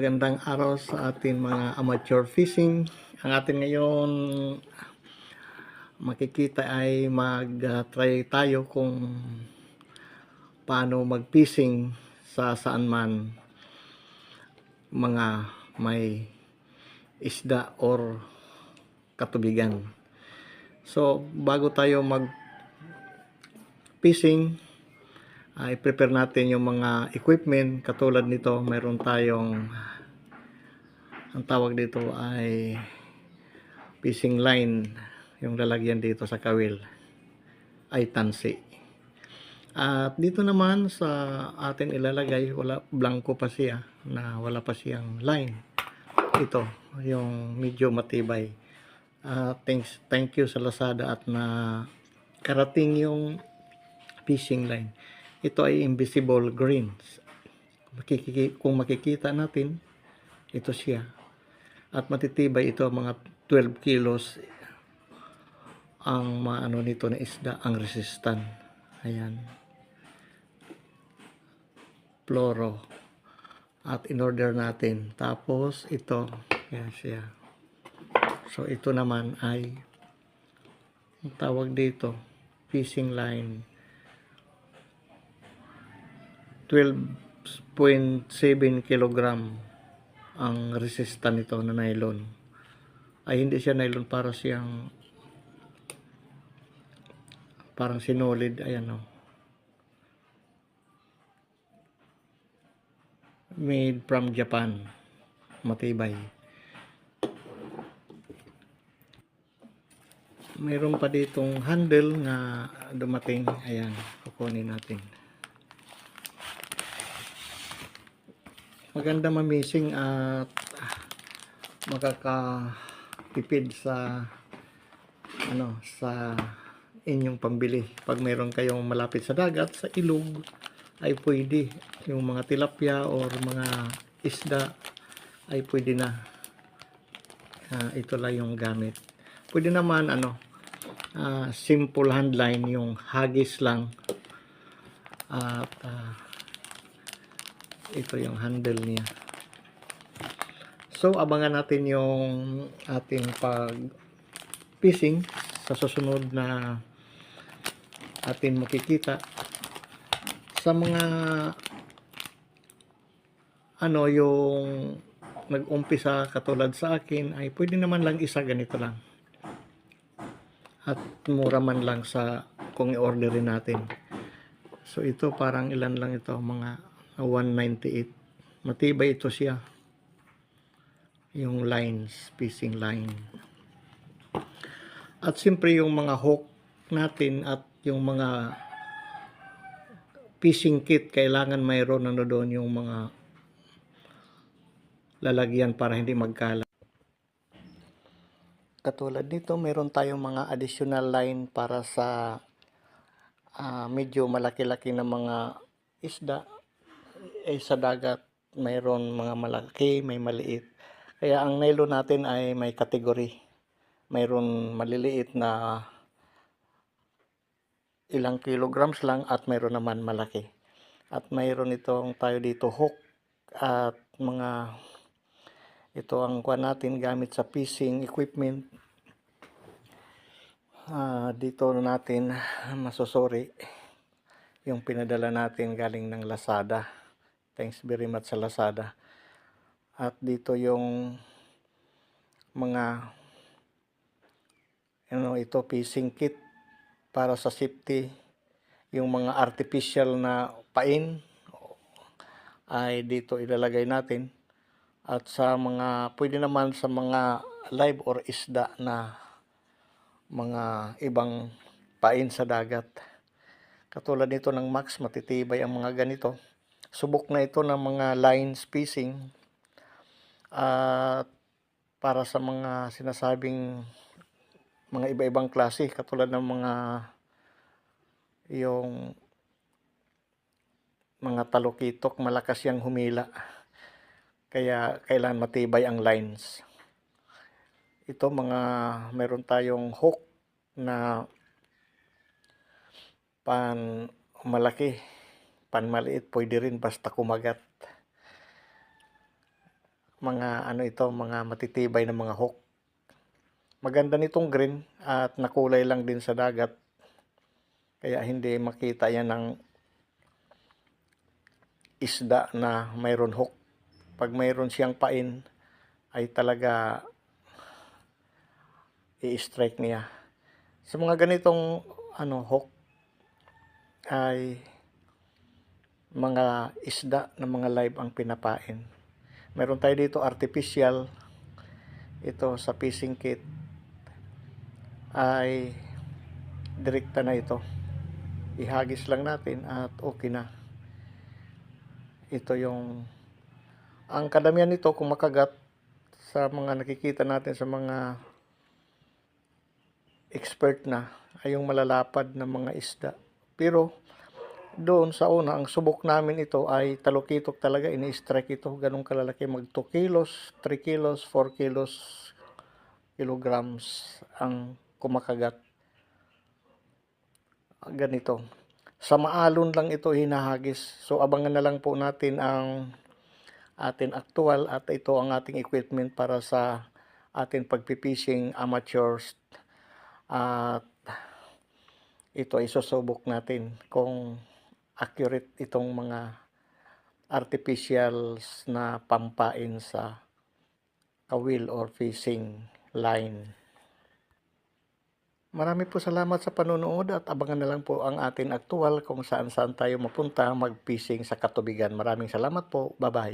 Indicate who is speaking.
Speaker 1: Magandang araw sa ating mga amateur fishing. Ang atin ngayon makikita ay mag-try tayo kung paano mag-fishing sa saan man mga may isda or katubigan. So, bago tayo mag-fishing, ay prepare natin yung mga equipment. Katulad nito, mayroon tayong, ang tawag dito ay fishing line, yung lalagyan dito sa kawil ay tansi. At dito naman sa atin ilalagay, blanco pa siya, na wala pa siyang line. Ito yung medyo matibay. Thank you sa Lazada at na karating yung fishing line. Ito ay invisible green. Kung makikita natin, ito siya. At matitibay ito, mga 12 kilos ang maano nito na isda, ang resistant. Ayan. Fluoro. At in-order natin. Tapos ito, yan siya. So ito naman ay ang tawag dito, fishing line. 12.7 kilogram ang resistant nito na nylon. Ay hindi siya nylon, para siyang parang sinulid. Ayan o. Made from Japan. Matibay. Mayroon pa ditong handle na dumating. Ayan, kukunin natin. Maganda mamising at makakatipid sa sa inyong pambili. Pag mayroon kayong malapit sa dagat, sa ilog, ay pwede. Yung mga tilapia or mga isda ay pwede na. Ito lang yung gamit. Pwede naman simple handline, yung hagis lang. At ito yung handle niya. So, abangan natin yung ating pag-fishing sa susunod na atin makikita. Sa mga yung nag-umpisa katulad sa akin, ay pwede naman lang isa ganito lang. At mura man lang sa kung i-orderin natin. So, ito parang ilan lang ito, mga 198. Matibay ito siya. Yung lines, fishing line. At siyempre yung mga hook natin at yung mga fishing kit, kailangan mayroon doon yung mga lalagyan para hindi magkalat. Katulad nito, mayroon tayong mga additional line para sa medyo malaki-laki na mga isda. Sa dagat, mayroon mga malaki, may maliit. Kaya ang nylon natin ay may kategory. Mayroon maliliit na ilang kilograms lang at mayroon naman malaki. At mayroon itong tayo dito hook at mga ito ang kuha natin gamit sa fishing equipment. Dito natin masusuri yung pinadala natin galing ng Lazada. Thanks very much sa Lazada. At dito yung mga ito fishing kit para sa safety. Yung mga artificial na pain ay dito ilalagay natin. At sa mga pwede naman sa mga live or isda na mga ibang pain sa dagat. Katulad nito ng Max, matitibay ang mga ganito. Subok na ito ng mga line fishing. At para sa mga sinasabing mga iba-ibang klase, katulad ng yung mga talukitok, malakas yang humila. Kaya kailangan matibay ang lines. Ito meron tayong hook na pan malaki, pan maliit, pwede rin basta kumagat. mga ano ito, mga matitibay na mga hook. Maganda nitong green at nakulay lang din sa dagat. Kaya hindi makita yan ng isda na mayroon hook. Pag mayroon siyang pain ay talaga i-strike niya. Sa mga ganitong hook ay mga isda na mga live ang pinapain. Meron tayo dito artificial. Ito sa fishing kit ay direkta na ito. Ihagis lang natin at okay na. Ito yung ang kadamihan nito kung makagat sa mga nakikita natin sa mga expert na ay yung malalapad na mga isda. Pero doon sa una, ang subok namin ito ay talukitok talaga, ini-strike ito, ganun kalalaki, mag 2 kilos, 3 kilos, 4 kilos, kilograms ang kumakagat. Ganito. Sa maalon lang ito hinahagis. So abangan na lang po natin ang atin aktual at ito ang ating equipment para sa ating pagpipishing amateurs. At ito ay susubok natin kung accurate itong mga artificials na pampain sa kawil or fishing line. Marami po salamat sa panonood at abangan na lang po ang ating aktual kung saan tayo mapunta mag-fishing sa katubigan. Maraming salamat po. Bye-bye.